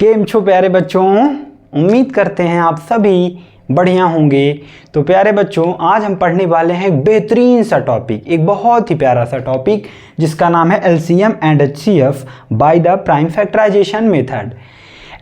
केम छो प्यारे बच्चों, उम्मीद करते हैं आप सभी बढ़िया होंगे। तो प्यारे बच्चों, आज हम पढ़ने वाले हैं एक बेहतरीन सा टॉपिक, एक बहुत ही प्यारा सा टॉपिक जिसका नाम है LCM and HCF by the prime factorisation method.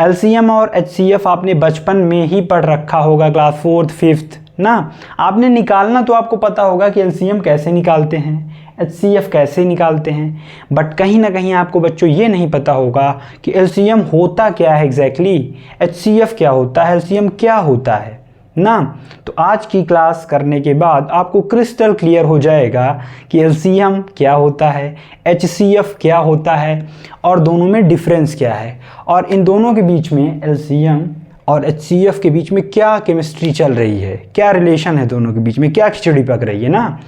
LCM और एचसीएफ आपने बचपन में ही पढ़ रखा होगा, क्लास 4th 5th ना। आपने निकालना तो आपको पता होगा कि एलसीएम कैसे निकालते हैं, एचसीएफ कैसे निकालते हैं, बट कहीं ना कहीं आपको बच्चों ये नहीं पता होगा कि एलसीएम होता क्या है एग्जैक्टली, एचसीएफ क्या होता है, एलसीएम क्या होता है ना। तो आज की क्लास करने के बाद आपको क्रिस्टल क्लियर हो जाएगा कि एलसीएम क्या होता है, एचसीएफ क्या होता है और दोनों में डिफरेंस क्या है, और इन दोनों के बीच में एलसीएम और एचसीएफ के बीच में क्या केमिस्ट्री चल रही है, क्या रिलेशन है दोनों के बीच में, क्या खिचड़ी पक रही है ना।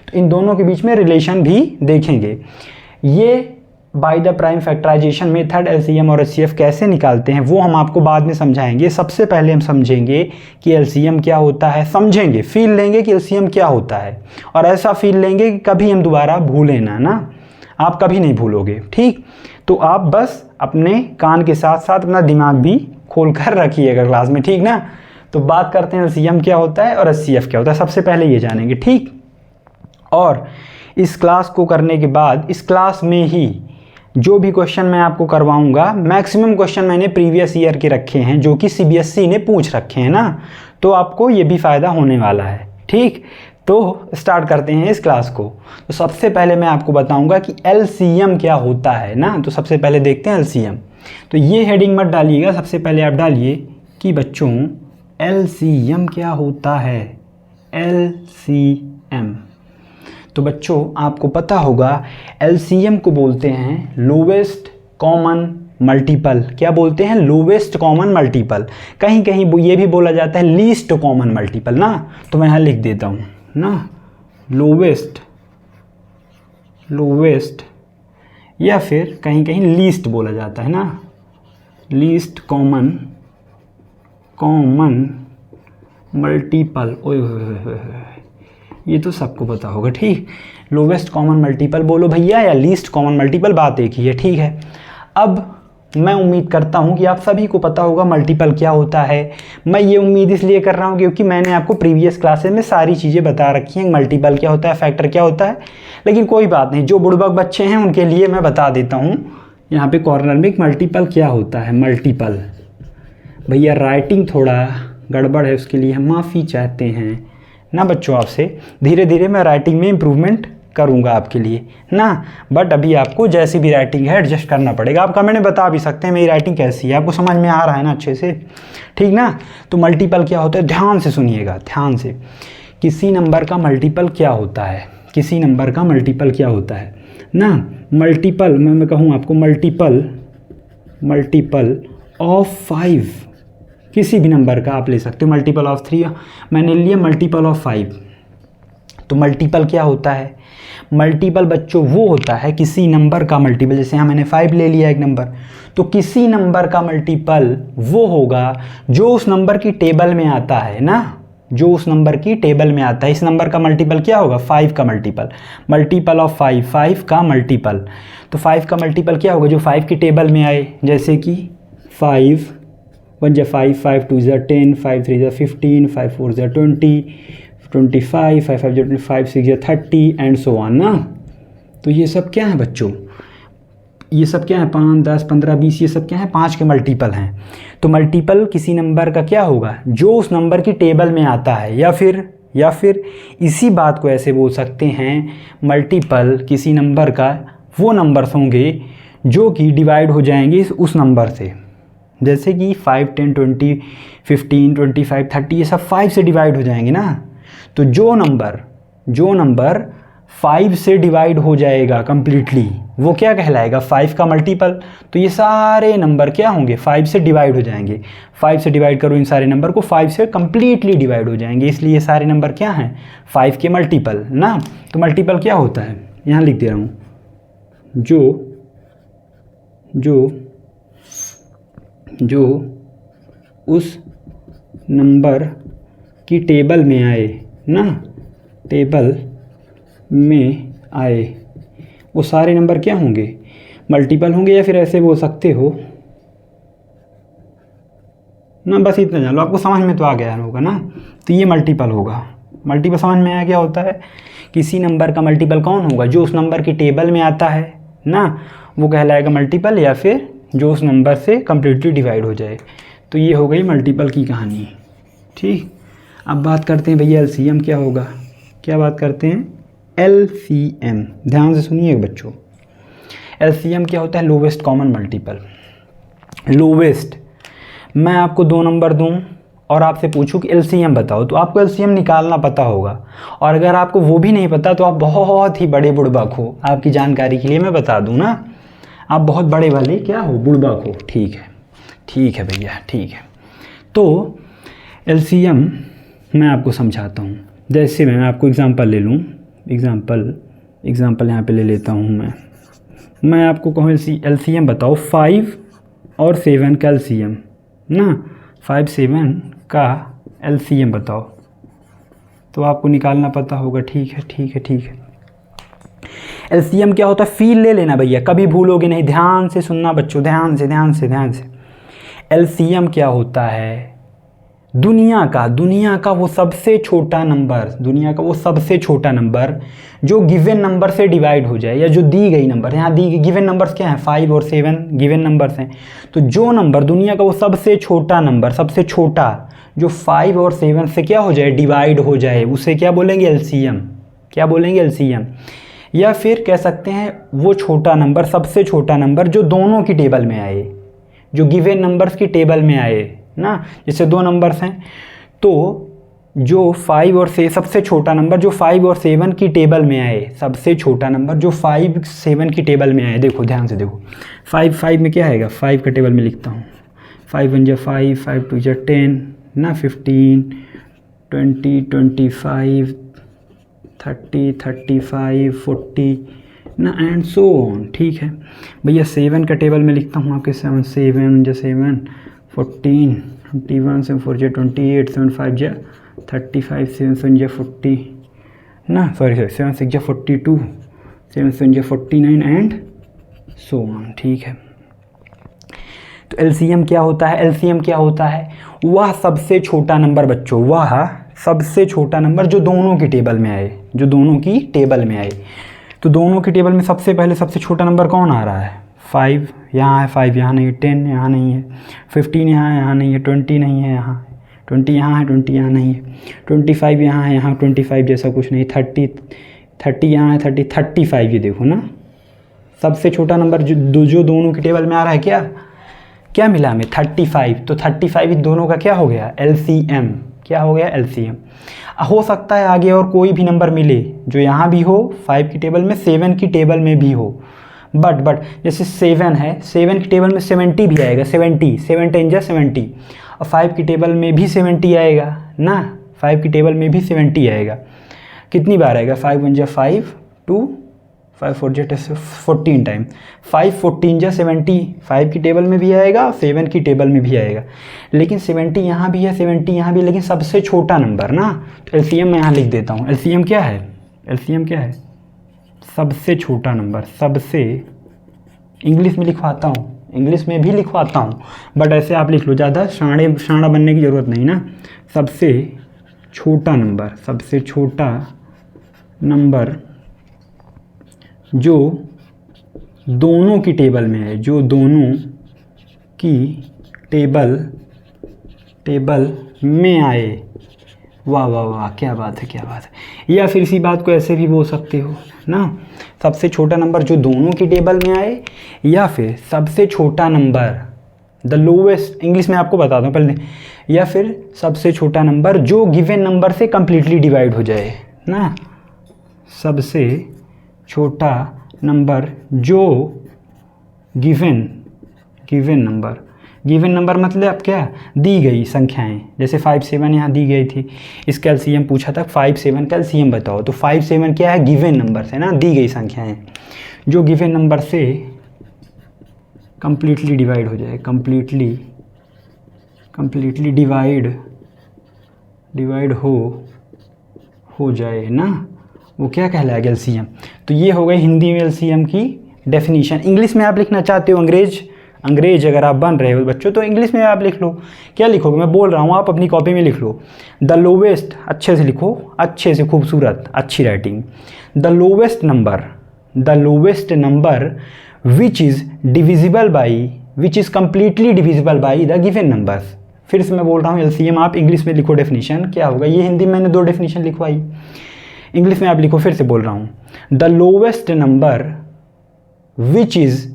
तो इन दोनों के बीच में रिलेशन भी देखेंगे। ये by the prime factorisation method LCM और एचसीएफ कैसे निकालते हैं वो हम आपको बाद में समझाएंगे। सबसे पहले हम समझेंगे कि एलसीएम क्या होता है, समझेंगे, फील लेंगे कि एलसीएम क्या होता है, और ऐसा फील लेंगे कि कभी हम दोबारा भूलें ना, आप कभी नहीं भूलोगे। ठीक, तो आप बस अपने कान के साथ साथ अपना दिमाग भी खोल कर रखिएगा क्लास में, ठीक ना। तो बात करते हैं एलसीएम क्या होता है और एचसीएफ क्या होता है, सबसे पहले ये जानेंगे। ठीक, और इस क्लास को करने के बाद इस क्लास में ही जो भी क्वेश्चन मैं आपको करवाऊंगा, मैक्सिमम क्वेश्चन मैंने प्रीवियस ईयर के रखे हैं जो कि सीबीएसई ने पूछ रखे हैं ना, तो आपको ये भी फ़ायदा होने वाला है। ठीक, तो स्टार्ट करते हैं इस क्लास को। तो सबसे पहले मैं आपको बताऊंगा कि एलसीएम क्या होता है ना। तो सबसे पहले देखते हैं एलसीएम। तो ये हेडिंग मत डालिएगा, सबसे पहले आप डालिए कि बच्चों एलसीएम क्या होता है, एलसीएम। तो बच्चों आपको पता होगा एलसीएम को बोलते हैं लोवेस्ट कॉमन मल्टीपल। क्या बोलते हैं? Lowest common multiple. कहीं कहीं ये भी बोला जाता है लीस्ट कॉमन मल्टीपल ना। तो मैं यहाँ लिख देता हूँ ना, लोवेस्ट या फिर कहीं कहीं लीस्ट बोला जाता है ना, लीस्ट कॉमन मल्टीपल। ओए ये तो सबको पता होगा। ठीक, लोवेस्ट कॉमन मल्टीपल बोलो भैया या लीस्ट कॉमन मल्टीपल, बात एक ही है। ठीक है, अब मैं उम्मीद करता हूँ कि आप सभी को पता होगा मल्टीपल क्या होता है। मैं ये उम्मीद इसलिए कर रहा हूँ क्योंकि मैंने आपको प्रीवियस क्लासेस में सारी चीज़ें बता रखी हैं, मल्टीपल क्या होता है, फैक्टर क्या होता है। लेकिन कोई बात नहीं, जो बुड़बक बच्चे हैं उनके लिए मैं बता देता हूँ यहाँ पे कॉर्नर में मल्टीपल क्या होता है। मल्टीपल भैया राइटिंग थोड़ा गड़बड़ है, उसके लिए हम माफ़ी चाहते हैं ना बच्चों आपसे। धीरे धीरे मैं राइटिंग में इम्प्रूवमेंट करूंगा आपके लिए ना, बट अभी आपको जैसी भी राइटिंग है एडजस्ट करना पड़ेगा। आप कमेंट में बता भी सकते हैं मेरी राइटिंग कैसी है, आपको समझ में आ रहा है ना अच्छे से, ठीक ना। तो मल्टीपल क्या होता है, ध्यान से सुनिएगा, ध्यान से। किसी नंबर का मल्टीपल क्या होता है, किसी नंबर का मल्टीपल क्या होता है ना। मल्टीपल मैं कहूँ आपको, मल्टीपल ऑफ 5 किसी भी नंबर का आप ले सकते हो। मल्टीपल ऑफ 3 मैंने लिया, मल्टीपल ऑफ 5। तो मल्टीपल क्या होता है? मल्टीपल बच्चों वो होता है किसी नंबर का मल्टीपल। जैसे यहाँ मैंने 5 ले लिया एक नंबर, तो किसी नंबर का मल्टीपल वो होगा जो उस नंबर की टेबल में आता है ना, जो उस नंबर की टेबल में आता है। इस नंबर का मल्टीपल क्या होगा? 5 का मल्टीपल। मल्टीपल ऑफ 5 का मल्टीपल। तो 5 का मल्टीपल क्या होगा? जो 5 की टेबल में आए, जैसे कि 5 1 जा 5, 5 2 जा 10, 5 3 जा 15, 5 4 जा 20, 25, 5 5 जा 25, 6 जा 30 एंड सो ऑन ना। तो ये सब क्या है बच्चों? ये सब क्या है? 5 10 15 20, ये सब क्या है? 5 के मल्टीपल हैं। तो मल्टीपल किसी नंबर का क्या होगा? जो उस नंबर की टेबल में आता है, या फिर इसी बात को ऐसे बोल सकते हैं, मल्टीपल किसी नंबर का वो नंबर्स होंगे जो कि डिवाइड हो जाएंगे उस नंबर से। जैसे कि 5 10 20 15 25 30, ये सब 5 से डिवाइड हो जाएंगे ना। तो जो नंबर 5 से डिवाइड हो जाएगा कंप्लीटली, वो क्या कहलाएगा? 5 का मल्टीपल। तो ये सारे नंबर क्या होंगे? 5 से डिवाइड हो जाएंगे। 5 से डिवाइड करो इन सारे नंबर को, 5 से कंप्लीटली डिवाइड हो जाएंगे, इसलिए ये सारे नंबर क्या हैं? 5 के मल्टीपल ना। तो मल्टीपल क्या होता है? यहाँ लिख दे रहा हूँ, जो उस नंबर की टेबल में आए ना, टेबल में आए, वो सारे नंबर क्या होंगे? मल्टीपल होंगे। या फिर ऐसे बोल सकते हो, ना, बस इतना जान लो, आपको समझ में तो आ गया होगा ना। तो ये मल्टीपल होगा। मल्टीपल समझ में आया क्या होता है? किसी नंबर का मल्टीपल कौन होगा? जो उस नंबर की टेबल में आता है ना, वो कहलाएगा मल्टीपल, या फिर जो उस नंबर से कम्प्लीटली डिवाइड हो जाए। तो ये हो गई मल्टीपल की कहानी। ठीक, अब बात करते हैं भैया एलसीएम क्या होगा। क्या बात करते हैं? एलसीएम। ध्यान से सुनिए बच्चों, एलसीएम क्या होता है? Lowest common multiple. लोवेस्ट, मैं आपको 2 नंबर दूं और आपसे पूछूं कि एलसीएम बताओ, तो आपको एलसीएम निकालना पता होगा। और अगर आपको वो भी नहीं पता तो आप बहुत ही बड़े बुड़बक हो। आपकी जानकारी के लिए मैं बता दूं ना, आप बहुत बड़े वाले क्या हो? बुड़बक हो। ठीक है, ठीक है भैया, ठीक है। तो एलसीएम मैं आपको समझाता हूँ। जैसे मैं आपको एग्जांपल ले लूँ, एग्जांपल यहाँ पे ले लेता हूँ। मैं आपको कहूँ एलसीएम बताओ 5 और 7 का एलसीएम ना, 5 7 का एलसीएम बताओ, तो आपको निकालना पता होगा। ठीक है, ठीक है, ठीक है। एलसीएम क्या होता है? फील ले लेना भैया, कभी भूलोगे नहीं। ध्यान से सुनना बच्चों, ध्यान से, ध्यान से, ध्यान से। एलसीएम क्या होता है? दुनिया का वो सबसे छोटा नंबर, दुनिया का वो सबसे छोटा नंबर जो गिवन नंबर से डिवाइड हो जाए, या जो दी गई नंबर, यहाँ दी गई गिवन नंबर्स क्या हैं? 5 और 7 गिवन नंबर्स हैं। तो जो नंबर दुनिया का वो सबसे छोटा नंबर, सबसे छोटा जो 5 और 7 से क्या हो जाए? डिवाइड हो जाए, उसे क्या बोलेंगे? एलसीएम। क्या बोलेंगे? एलसीएम। या फिर कह सकते हैं वो छोटा नंबर, सबसे छोटा नंबर जो दोनों की टेबल में आए, जो गिवन नंबर्स की टेबल में आए ना। जैसे 2 नंबर्स हैं, तो जो 5 और 6, सबसे छोटा नंबर जो 5 और 7 की टेबल में आए, सबसे छोटा नंबर जो 5 7 की टेबल में आए। देखो ध्यान से देखो, 5 में क्या आएगा? 5 का टेबल में लिखता हूँ। 5 1 जा 5, 5 2 जा 10 ना, 15 20 25 30 35 40 ना, एंड सो ऑन। ठीक है भैया, 7 का टेबल में लिखता हूँ आपके 7 7 जा 7 14 21 7 4 जा 28 7 5 जा 35 7 7 जा 40 ना, सॉरी 7 6 जा 42 7 7 जा 49 एंड सो ऑन। ठीक है, तो एलसीएम क्या होता है? एलसीएम क्या होता है? वह सबसे छोटा नंबर बच्चों, वह सबसे छोटा नंबर जो दोनों की टेबल में आए, जो दोनों की टेबल में आए। तो दोनों की टेबल में सबसे पहले सबसे छोटा नंबर कौन आ रहा है? 5 यहाँ है, 5 यहाँ नहीं है, 10 यहाँ नहीं है, 15 यहाँ नहीं है, 20 नहीं है, यहाँ 20 यहाँ है, 20 यहाँ नहीं है, 25 यहाँ है, यहाँ 25 जैसा कुछ नहीं, 30 यहाँ है, 35 ये देखो ना, सबसे छोटा नंबर जो दोनों की टेबल में आ रहा है। क्या मिला हमें? 35। तो 35 दोनों का क्या हो गया? एलसीएम। क्या हो गया? एलसीएम। हो सकता है आगे और कोई भी नंबर मिले जो यहाँ भी हो 5 की टेबल में, 7 की टेबल में भी हो, बट जैसे 7 है, 7 की टेबल में 70 भी आएगा, 70 7 10 जा 70, और 5 की टेबल में भी 70 आएगा ना, 5 की टेबल में भी 70 आएगा। कितनी बार आएगा? 5 1 जा 5 2 5 4 जा 14 टाइम, 5 14 जा 70, 5 की टेबल में भी आएगा, 7 की टेबल में भी आएगा। लेकिन 70 यहाँ भी है, 70 यहाँ भी, लेकिन सबसे छोटा नंबर ना, तो एलसीएम मैं यहाँ लिख देता हूँ। एलसीएम क्या है? एलसीएम क्या है? सबसे छोटा नंबर। सबसे, इंग्लिश में लिखवाता हूँ, इंग्लिश में भी लिखवाता हूँ, बट ऐसे आप लिख लो, ज़्यादा शाणा बनने की ज़रूरत नहीं ना। सबसे छोटा नंबर, सबसे छोटा नंबर जो दोनों की टेबल में है, जो दोनों की टेबल में आए। वाह वाह वाह, क्या बात है, क्या बात है। या फिर इसी बात को ऐसे भी बोल सकते हो ना, सबसे छोटा नंबर जो दोनों की टेबल में आए, या फिर सबसे छोटा नंबर, द लोवेस्ट, इंग्लिश में आपको बता दूं पहले, या फिर सबसे छोटा नंबर जो गिवन नंबर से कंप्लीटली डिवाइड हो जाए ना, सबसे छोटा नंबर जो गिवन नंबर मतलब क्या? दी गई संख्याएं। जैसे 5 7 यहाँ दी गई थी, इसका एलसीएम पूछा था, 5 7 का एलसीएम बताओ। तो 5 7 क्या है? गिवन नंबर है ना, दी गई संख्याएं जो गिवन नंबर से कंप्लीटली डिवाइड हो जाए, कंप्लीटली डिवाइड हो जाए ना, वो क्या कहलाएगा? एलसीएम। तो ये हो गई हिंदी में एलसीएम की डेफिनेशन। इंग्लिश में आप लिखना चाहते हो अंग्रेज अगर आप बन रहे हो बच्चों तो इंग्लिश में आप लिख लो। क्या लिखोगे, मैं बोल रहा हूँ, आप अपनी कॉपी में लिख लो। द लोवेस्ट, अच्छे से लिखो, अच्छे से, खूबसूरत, अच्छी writing. The lowest number which is divisible by, which is completely divisible by the given numbers. फिर से मैं बोल रहा हूँ एलसीएम, आप इंग्लिश में लिखो डेफिनेशन क्या होगा। ये हिंदी में मैंने 2 डेफिनेशन लिखवाई, इंग्लिश में आप लिखो। फिर से बोल रहा हूँ, the lowest number which is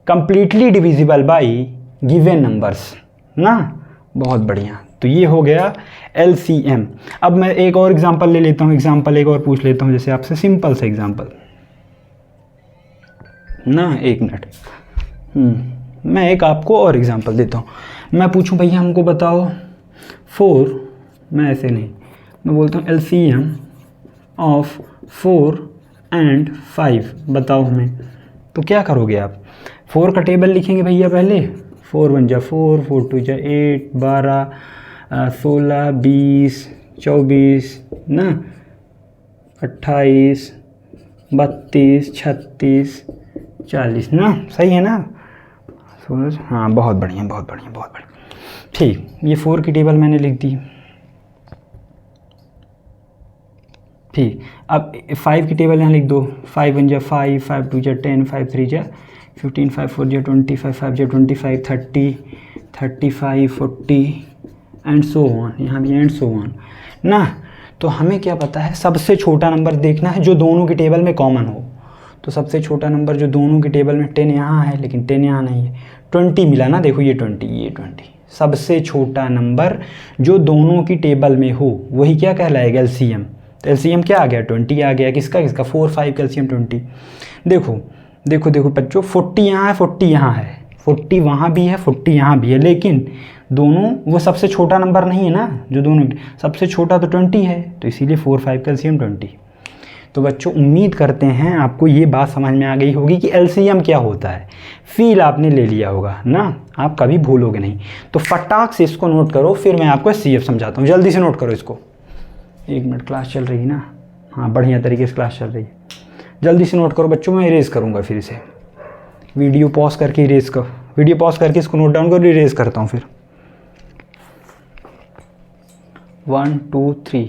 completely divisible by given numbers ना। बहुत बढ़िया, तो ये हो गया एलसीएम। अब मैं एक और एग्जांपल ले लेता हूँ, एग्जांपल एक और पूछ लेता हूँ जैसे आपसे, सिंपल सा एग्जांपल ना। 1 मिनट, मैं एक आपको और एग्जांपल देता हूँ। मैं पूछूं भैया हमको बताओ 4, मैं ऐसे नहीं, मैं बोलता हूँ एलसीएम ऑफ 4 and 5 बताओ हमें। तो क्या करोगे आप, 4 का टेबल लिखेंगे भैया पहले। 4 1 जा 4, 4 2 जा 8, 12, 16, 20, 24 ना, 28, 32, 36, 40 ना। सही है ना सूरज? हाँ, बहुत बढ़िया, बहुत बढ़िया, बहुत बढ़िया। ठीक, ये 4 की टेबल मैंने लिख दी। ठीक, अब 5 की टेबल यहाँ लिख दो। 5 1 जा 5, 5 2 जा 10, 5 3 जा 15, 5 4 जा 25, 5 जा 25, 30, 35, 40 एंड सो ऑन। यहाँ भी एंड सो ऑन ना। तो हमें क्या पता है, सबसे छोटा नंबर देखना है जो दोनों की टेबल में कॉमन हो। तो सबसे छोटा नंबर जो दोनों की टेबल में, 10 यहाँ है लेकिन 10 यहाँ नहीं है, 20 मिला ना। देखो ये 20, ये 20, सबसे छोटा नंबर जो दोनों की टेबल में हो वही क्या कहलाएगा, एलसीएम। तो एलसीएम क्या आ गया, 20 आ गया। किसका किसका, 4 5 का एलसीएम 20। देखो देखो देखो बच्चों, 40 यहाँ है, 40 यहाँ है, 40 वहाँ भी है, 40 यहाँ भी है, लेकिन दोनों वो सबसे छोटा नंबर नहीं है ना। जो दोनों सबसे छोटा तो 20 है, तो इसीलिए 4 5 का एलसीएम 20। तो बच्चों उम्मीद करते हैं आपको ये बात समझ में आ गई होगी कि एलसीएम क्या होता है। फील आपने ले लिया होगा ना, आप कभी भूलोगे नहीं। तो फटाक से इसको नोट करो, फिर मैं आपको एचसीएफ समझाता हूँ। जल्दी से नोट करो इसको। 1 मिनट, क्लास चल रही है ना। हाँ, बढ़िया तरीके से क्लास चल रही है। जल्दी से नोट करो बच्चों, मैं इरेज करूँगा फिर इसे। वीडियो पॉज करके इरेज कर, वीडियो पॉज करके इसको नोट डाउन करो, इरेज करता हूँ फिर। 1 2 3